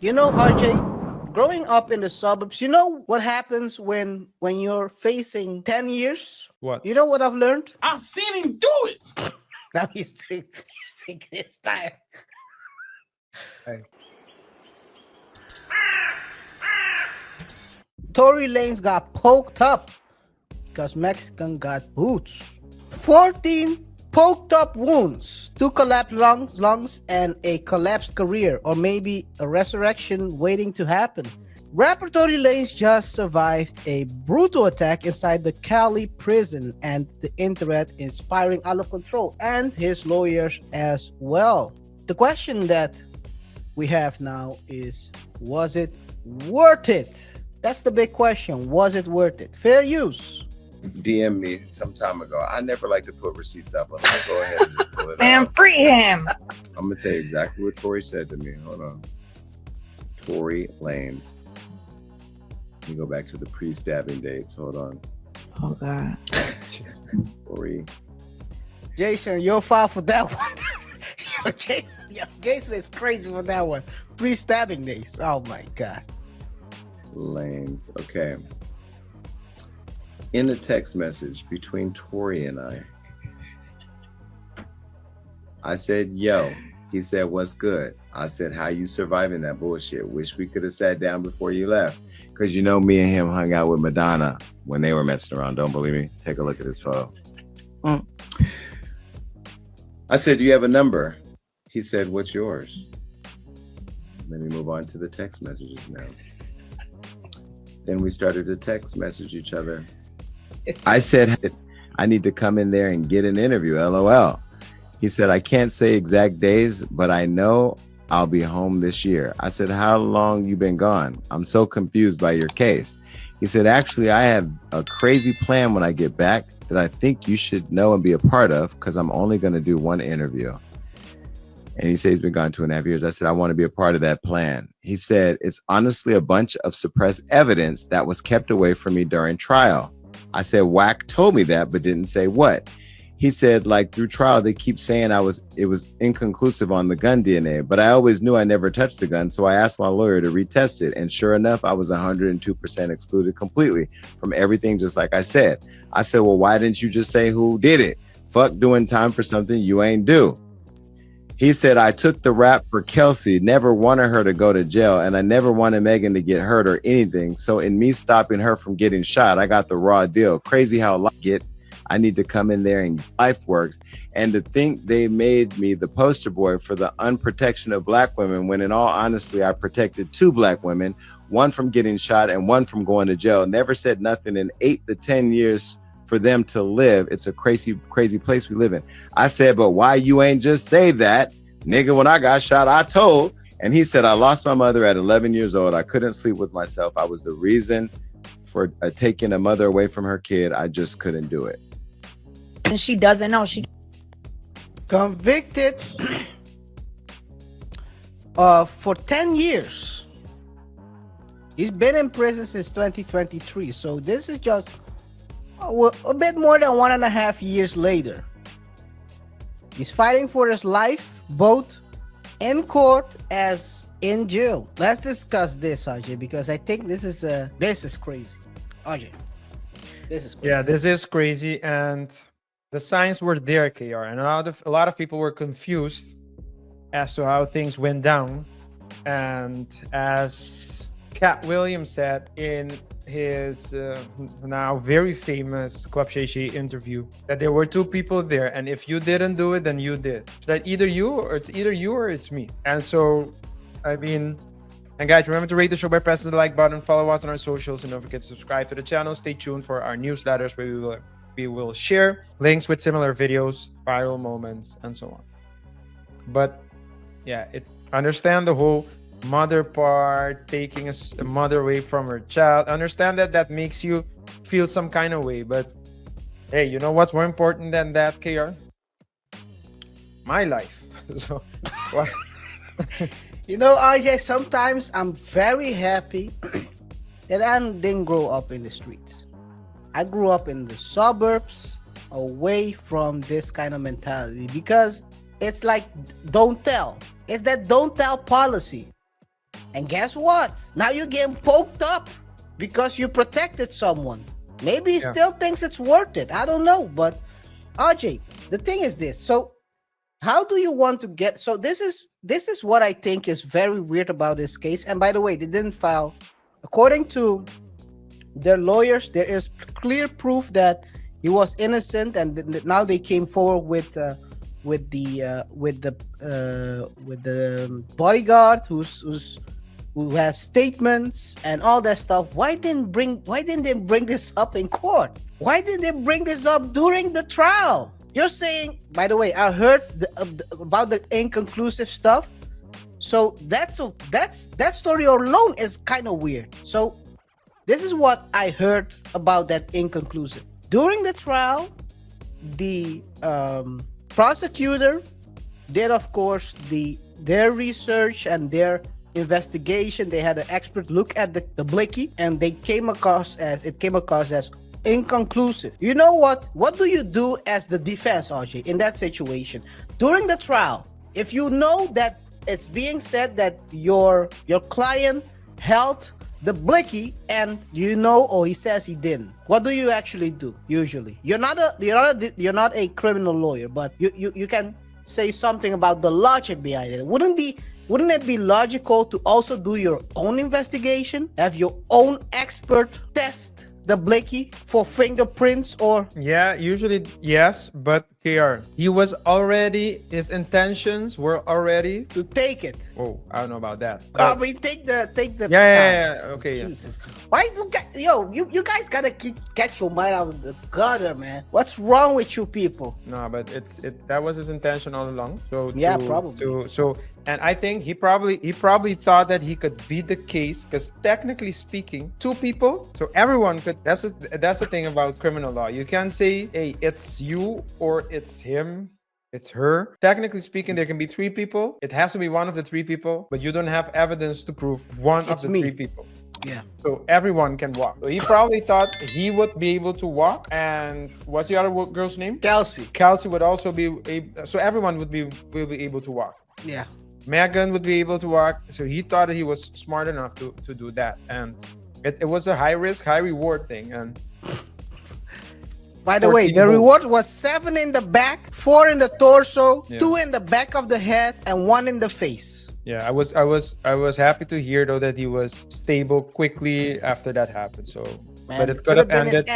You know, RJ, growing up in the suburbs, you know what happens when you're facing 10 years? What? You know what I've learned? I've seen him do it. Now he's thinking this time. Hey. Tory Lanez got poked up because Mexican got boots. 14 poked up wounds, 2 collapsed lungs, and a collapsed career, or maybe a resurrection waiting to happen. Rapper Tory Lanez just survived a brutal attack inside the Cali prison, and the internet is spiraling out of control, and his lawyers as well. The question that we have now is, was it worth it? That's the big question. Was it worth it? Fair use. DM me some time ago. I never like to put receipts up. I'm gonna go ahead and just pull it Man, out. free him. I'm gonna tell you exactly what Tory said to me. Hold on. Tory Lanez. Let me go back to the pre-stabbing dates. Hold on. Oh God. Tory. Jason, you're foul for that one. Jason is crazy for that one. Pre-stabbing days. Oh my God. Lanez. Okay. In a text message between Tory and I said, yo. He said, what's good? I said, how you surviving that bullshit? Wish we could have sat down before you left. Because you know me and him hung out with Madonna when they were messing around. Don't believe me? Take a look at this photo. I said, do you have a number? He said, what's yours? Let me move on to the text messages now. Then we started to text message each other. I said, I need to come in there and get an interview, LOL. He said, I can't say exact days, but I know I'll be home this year. I said, how long you been gone? I'm so confused by your case. He said, actually, I have a crazy plan when I get back that I think you should know and be a part of, because I'm only going to do one interview. And he said he's been gone 2.5 years. I said, I want to be a part of that plan. He said, it's honestly a bunch of suppressed evidence that was kept away from me during trial. I said, Wack told me that, but didn't say what. He said, like, through trial, they keep saying it was inconclusive on the gun DNA, but I always knew I never touched the gun. So I asked my lawyer to retest it. And sure enough, I was 102% excluded completely from everything, just like I said. I said, well, why didn't you just say who did it? Fuck doing time for something you ain't do. He said, I took the rap for Kelsey, never wanted her to go to jail, and I never wanted Megan to get hurt or anything. So in me stopping her from getting shot, I got the raw deal. Crazy how life get. I need to come in there and life works. And to think they made me the poster boy for the unprotection of Black women, when in all honesty, I protected 2 Black women, one from getting shot and one from going to jail. Never said nothing in 8 to 10 years for them to live. It's a crazy, crazy place we live in. I said, but why you ain't just say that? Nigga, when I got shot, I told. And he said, I lost my mother at 11 years old. I couldn't sleep with myself. I was the reason for taking a mother away from her kid. I just couldn't do it. And she doesn't know. She Convicted for 10 years. He's been in prison since 2023. So this is just a bit more than 1.5 years later. He's fighting for his life, both in court as in jail. Let's discuss this, Ajay, because I think this is crazy. Ajay, this is crazy. Yeah, this is crazy, and the signs were there, KaiR, and a lot of people were confused as to how things went down. And as Cat Williams said in his now very famous Club Shay Shay interview, that there were 2 people there, and if you didn't do it, then you did. So that either you or it's me. And so, I mean, and guys, remember to rate the show by pressing the like button, follow us on our socials, and don't forget to subscribe to the channel. Stay tuned for our newsletters where we will share links with similar videos, viral moments, and so on. But yeah, understand the whole mother part, taking a mother away from her child. Understand that makes you feel some kind of way. But hey, you know what's more important than that, KaiR? My life. So, what? You know, RJ, sometimes I'm very happy that I didn't grow up in the streets. I grew up in the suburbs, away from this kind of mentality, because it's like don't tell. It's that don't tell policy. And guess what? Now you're getting poked up because you protected someone. Maybe he still thinks it's worth it. I don't know. But RJ, the thing is this. So how do you want to get, so this is what I think is very weird about this case. And by the way, they didn't file, according to their lawyers, there is clear proof that he was innocent, and now they came forward with the bodyguard who has statements and all that stuff. Why didn't they bring this up in court? Why did they bring this up during the trial? You're saying, by the way, I heard about the inconclusive stuff. So that story alone is kind of weird. So this is what I heard about that inconclusive. During the trial, the prosecutor did, of course, their research and their investigation. They had an expert look at the blicky, and it came across as inconclusive. You know what? What do you do as the defense, RJ, in that situation? During the trial, if you know that it's being said that your client held the blicky and he says he didn't, what do you actually do? Usually, you're not a criminal lawyer, but you can say something about the logic behind it. Wouldn't it be logical to also do your own investigation, have your own expert test the blicky for fingerprints? Or yeah, usually yes, but KaiR, his intentions were already to take it. Oh, I don't know about that. We take the yeah. Okay, Jesus. Why do you guys gotta catch your mind out of the gutter, man? What's wrong with you people? No, but that was his intention all along. So yeah, probably. And I think he probably thought that he could beat the case, because technically speaking, two people, so everyone could. That's the thing about criminal law. You can't say, hey, it's you or it's him, it's her. Technically speaking, there can be three people. It has to be one of the three people, but you don't have evidence to prove one of the three people. Yeah. So everyone can walk. So he probably thought he would be able to walk. And what's the other girl's name? Kelsey. Kelsey would also be able. So everyone will be able to walk. Yeah. Megan would be able to walk. So he thought that he was smart enough to do that. And it was a high risk, high reward thing. And by the way, the reward was 7 in the back, 4 in the torso, 2 in the back of the head, and 1 in the face. Yeah, I was happy to hear though that he was stable quickly after that happened. So, man, but it could have ended.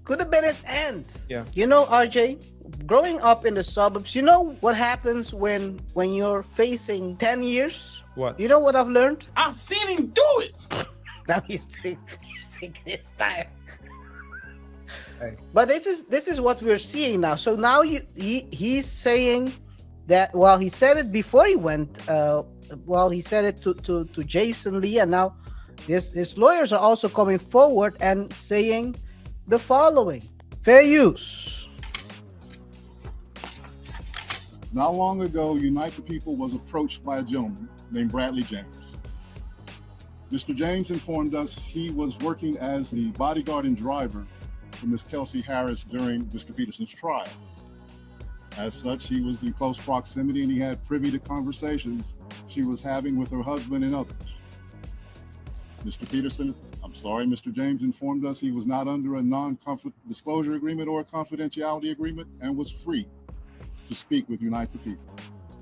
Could have been his end. Yeah. You know, RJ, growing up in the suburbs, you know what happens when you're facing 10 years? What? You know what I've learned? I've seen him do it. Now he's taking his time. But this is what we're seeing now. So now he's saying that, well, he said it before he went. He said it to Jason Lee, and now his lawyers are also coming forward and saying the following: fair use. Not long ago, Unite the People was approached by a gentleman named Bradley James. Mr. James informed us he was working as the bodyguard and driver for Ms. Kelsey Harris during Mr. Peterson's trial. As such, he was in close proximity and he had privy to conversations she was having with her husband and others. Mr. James informed us he was not under a non-disclosure agreement or a confidentiality agreement and was free to speak with Unite the People,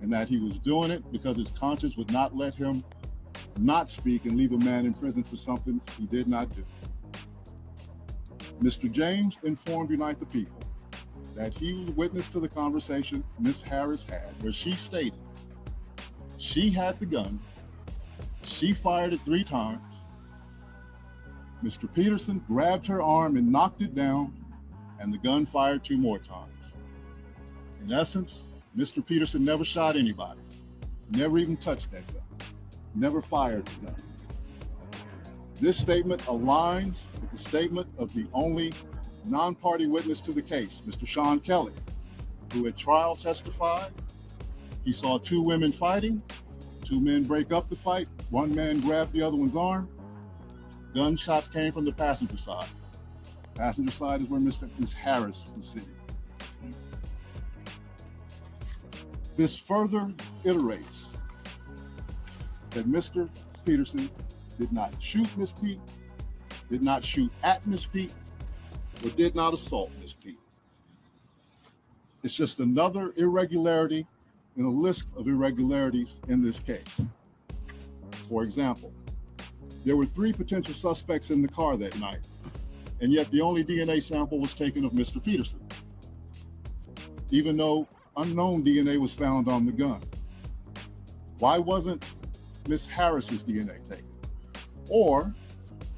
and that he was doing it because his conscience would not let him not speak and leave a man in prison for something he did not do. Mr. James informed Unite the People that he was witness to the conversation Ms. Harris had, where she stated she had the gun, she fired it 3 times, Mr. Peterson grabbed her arm and knocked it down, and the gun fired 2 more times. In essence, Mr. Peterson never shot anybody, never even touched that gun, never fired the gun. This statement aligns with the statement of the only non-party witness to the case, Mr. Sean Kelly, who at trial testified he saw 2 women fighting, 2 men break up the fight, 1 man grabbed the other one's arm. Gunshots came from the passenger side. Passenger side is where Ms. Harris was sitting. This further iterates that Mr. Peterson did not shoot Miss Pete, did not shoot at Miss Pete, or did not assault Miss Pete. It's just another irregularity in a list of irregularities in this case. For example, there were 3 potential suspects in the car that night, and yet the only DNA sample was taken of Mr. Peterson, even though unknown DNA was found on the gun. Why wasn't Miss Harris's DNA taken? Or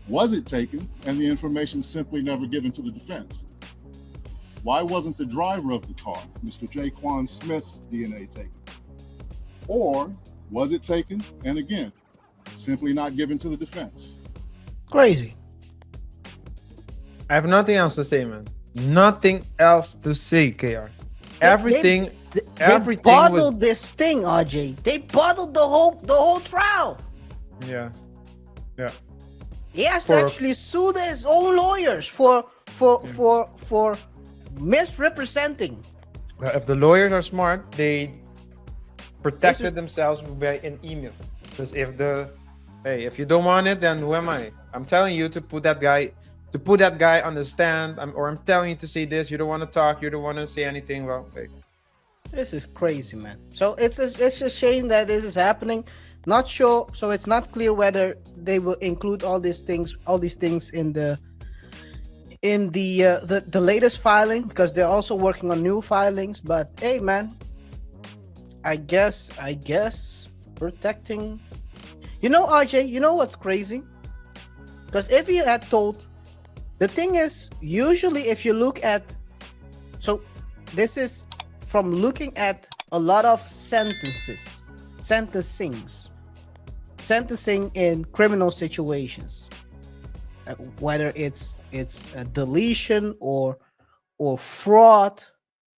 was it taken and the information simply never given to the defense? Why wasn't the driver of the car, Mr. Jaquan Smith's DNA taken? Or was it taken and again, simply not given to the defense? Crazy. I have nothing else to say, man. Nothing else to say, KR. Everything, They bottled this thing, RJ. They bottled the whole trial. Yeah. Yeah. He has to actually sue his own lawyers for misrepresenting. If the lawyers are smart, they protected themselves by an email. Because if you don't want it, then who am I? I'm telling you to put that guy on the stand, or I'm telling you to say this. You don't want to talk. You don't want to say anything. Well, hey. This is crazy, man. So it's a shame that this is happening. Not sure. So it's not clear whether they will include all these things in the latest filing, because they're also working on new filings. But hey, man, I guess protecting. You know, RJ. You know what's crazy? Because if you had told. The thing is, usually if you look at, so this is from looking at a lot of sentencing in criminal situations, whether it's a deletion or fraud.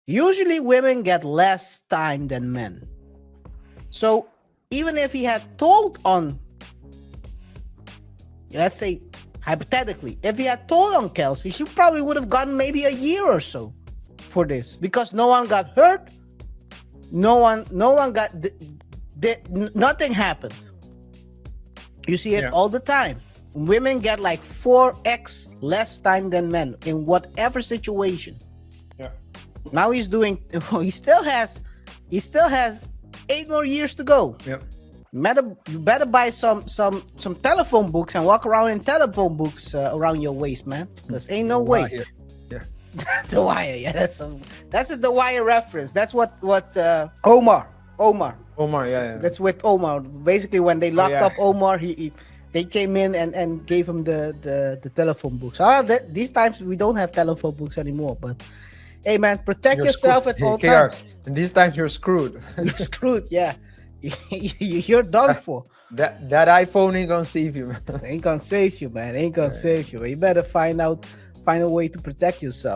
Usually women get less time than men. So even if he had told on, let's say, hypothetically, if he had told on Kelsey, she probably would have gotten maybe a year or so for this, because no one got hurt, no one got nothing happened. You see it all the time. Women get like 4x less time than men in whatever situation. Yeah. Now he still has 8 more years to go. Yeah. You better buy some telephone books and walk around in telephone books around your waist, man. There's ain't no way. Yeah. The Wire, yeah, that's a The Wire reference. That's what Omar. Yeah. That's with Omar. Basically, when they locked up Omar, they came in and gave him the telephone books. These times we don't have telephone books anymore. But hey, man, protect yourself at all times. And these times you're screwed. You're screwed, yeah. You're done for. That iPhone ain't gonna save you, man. Ain't gonna save you, man. You better find a way to protect yourself.